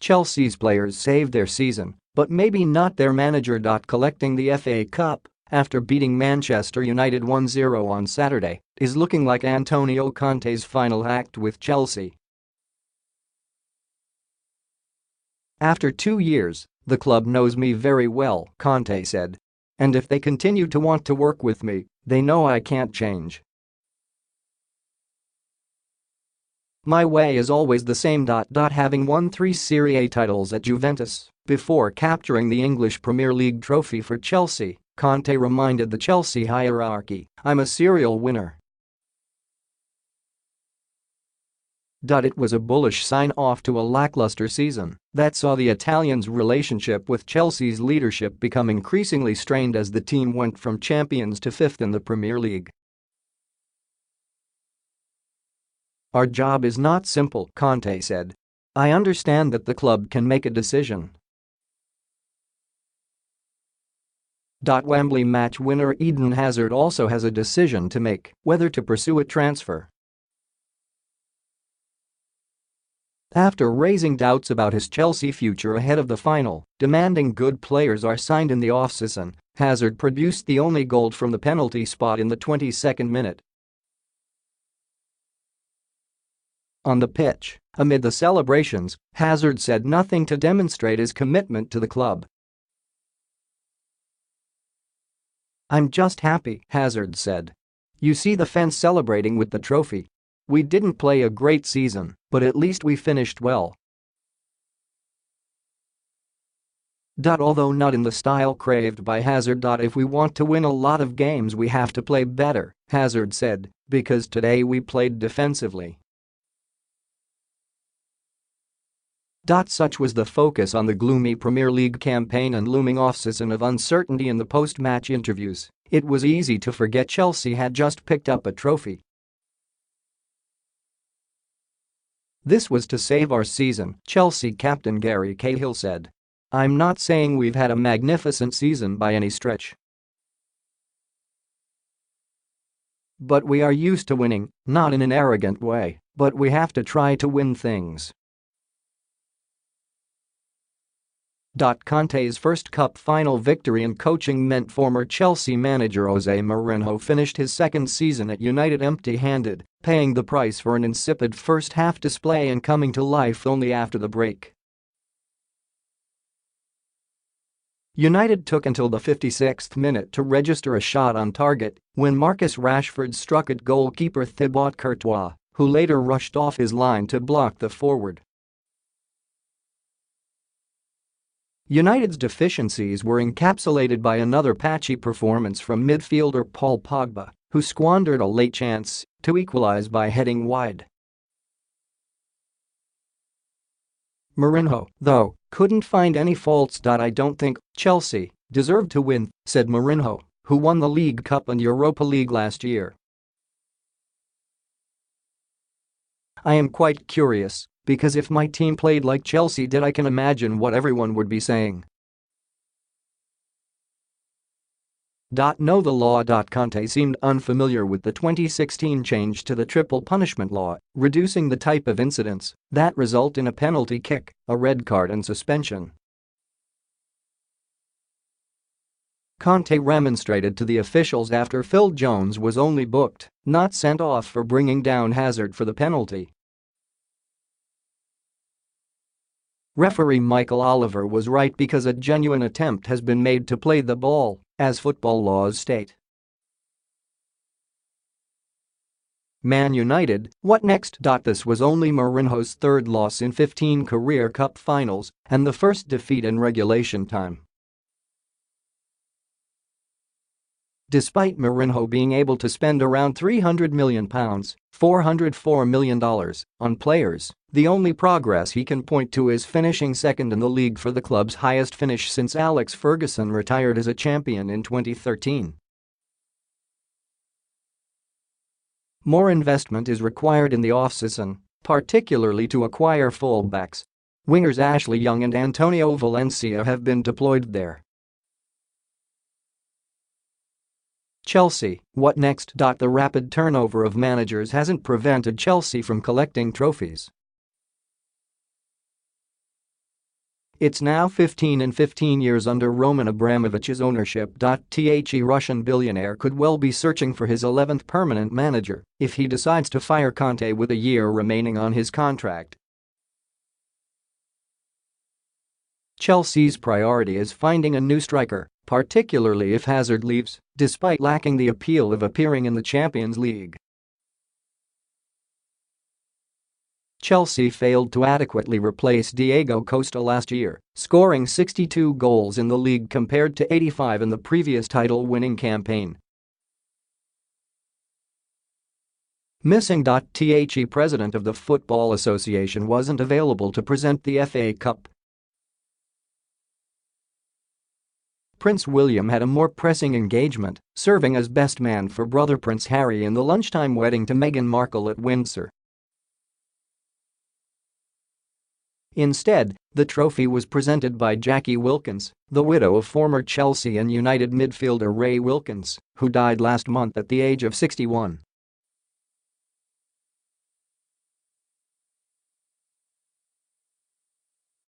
Chelsea's players saved their season, but maybe not their manager. Collecting the FA Cup after beating Manchester United 1-0 on Saturday is looking like Antonio Conte's final act with Chelsea. After 2 years, the club knows me very well, Conte said. And if they continue to want to work with me, they know I can't change. My way is always the same. Having won 3 Serie A titles at Juventus before capturing the English Premier League trophy for Chelsea, Conte reminded the Chelsea hierarchy, "I'm a serial winner." It was a bullish sign-off to a lackluster season that saw the Italians' relationship with Chelsea's leadership become increasingly strained as the team went from champions to 5th in the Premier League. "Our job is not simple," Conte said. "I understand that the club can make a decision. Wembley match winner Eden Hazard also has a decision to make, whether to pursue a transfer." After raising doubts about his Chelsea future ahead of the final, demanding good players are signed in the off-season, Hazard produced the only goal from the penalty spot in the 22nd minute. On the pitch, amid the celebrations, Hazard said nothing to demonstrate his commitment to the club. "I'm just happy," Hazard said. "You see the fans celebrating with the trophy. We didn't play a great season, but at least we finished well." Although not in the style craved by Hazard. "If we want to win a lot of games we have to play better," Hazard said, "because today we played defensively." Such was the focus on the gloomy Premier League campaign and looming off-season of uncertainty in the post-match interviews. It was easy to forget Chelsea had just picked up a trophy. "This was to save our season," Chelsea captain Gary Cahill said. "I'm not saying we've had a magnificent season by any stretch. But we are used to winning, not in an arrogant way, but we have to try to win things." Conte's first cup final victory in coaching meant former Chelsea manager Jose Mourinho finished his second season at United empty-handed, paying the price for an insipid first-half display and coming to life only after the break. United took until the 56th minute to register a shot on target when Marcus Rashford struck at goalkeeper Thibaut Courtois, who later rushed off his line to block the forward. United's deficiencies were encapsulated by another patchy performance from midfielder Paul Pogba, who squandered a late chance to equalize by heading wide. Mourinho, though, couldn't find any faults. "I don't think Chelsea deserved to win," said Mourinho, who won the League Cup and Europa League last year. "I am quite curious, because if my team played like Chelsea did I can imagine what everyone would be saying." Know the law. Conte seemed unfamiliar with the 2016 change to the triple punishment law, reducing the type of incidents that result in a penalty kick, a red card and suspension. Conte remonstrated to the officials after Phil Jones was only booked, not sent off, for bringing down Hazard for the penalty. Referee Michael Oliver was right because a genuine attempt has been made to play the ball, as football laws state. Man United, what next? This was only Mourinho's third loss in 15 career cup finals and the first defeat in regulation time. Despite Mourinho being able to spend around £300 million, $404 million, on players, the only progress he can point to is finishing second in the league for the club's highest finish since Alex Ferguson retired as a champion in 2013. More investment is required in the off-season, particularly to acquire fullbacks. Wingers Ashley Young and Antonio Valencia have been deployed there. Chelsea, what next? The rapid turnover of managers hasn't prevented Chelsea from collecting trophies. It's now 15 and 15 years under Roman Abramovich's ownership. The Russian billionaire could well be searching for his 11th permanent manager if he decides to fire Conte with a year remaining on his contract. Chelsea's priority is finding a new striker, particularly if Hazard leaves, despite lacking the appeal of appearing in the Champions League. Chelsea failed to adequately replace Diego Costa last year, scoring 62 goals in the league compared to 85 in the previous title-winning campaign. Missing. The president of the Football Association wasn't available to present the FA Cup. Prince William had a more pressing engagement, serving as best man for brother Prince Harry in the lunchtime wedding to Meghan Markle at Windsor. Instead, the trophy was presented by Jackie Wilkins, the widow of former Chelsea and United midfielder Ray Wilkins, who died last month at the age of 61.